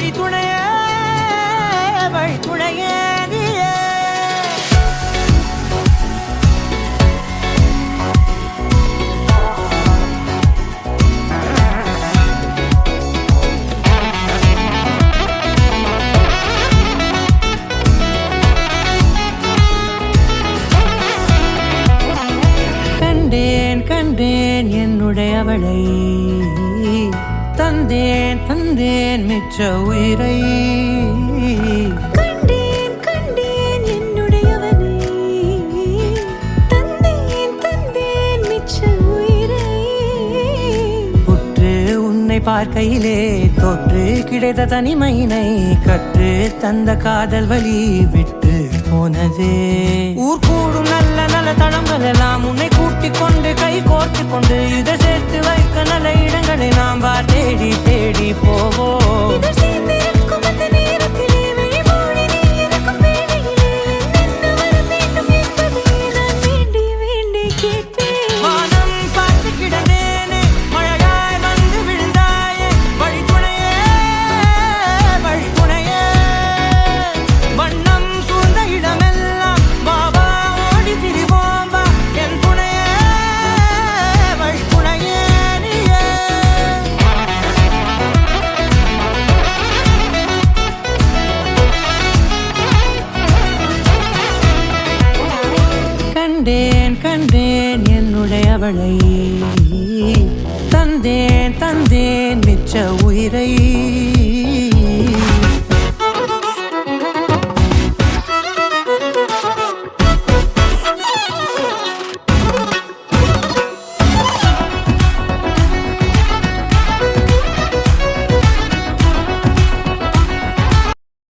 வழித்துணையே வழித்துணையே நீயே. கண்டேன் கண்டேன் என்னுடையவளை, தந்தேன் தந்தேன் மிச்ச உயிரை. கண்டேன் கண்டேன் என்னுடையவனை, தந்தேன் தந்தேன் மிச்ச உயிரை. உற்று உன்னை பார்க்கையிலே தொற்று கிடைத்த தனிமையினை கற்று தந்த காதல் வழி விட்டு போனதே. ஊர் கூடும் நல்ல நல்ல தளங்கள் எல்லாம் உன்னை கூட்டிக் கொண்டு கை கோர்த்து கொண்டு இதை சேர்த்து வைக்க நல்ல இடங்களை நாம் வா தேடி தேடி போவோம். இதழ் சேர்ந்திருக்கும் அந்த நேரத்திலே வழிமொழி நீ இருக்கும் வேளையிலே என்னென்ன வர வேண்டும் என்பதை நான் வேண்டி வேண்டி கேட்பேன். வானம் பார்த்து கிடந்தேனே, மழையாய் வந்து விழுந்தாயே, வழித்துணையே வழித்துணையே. வண்ணம் சூழ்ந்த இடமெல்லாம் பாபா ஓடி திரிவோம் வா, என் துணையே வழித்துணையே நீயே. கண்டேன் கண்டேன் என்னுடையவளை, தந்தேன் தந்தேன் மிச்ச உயிரை.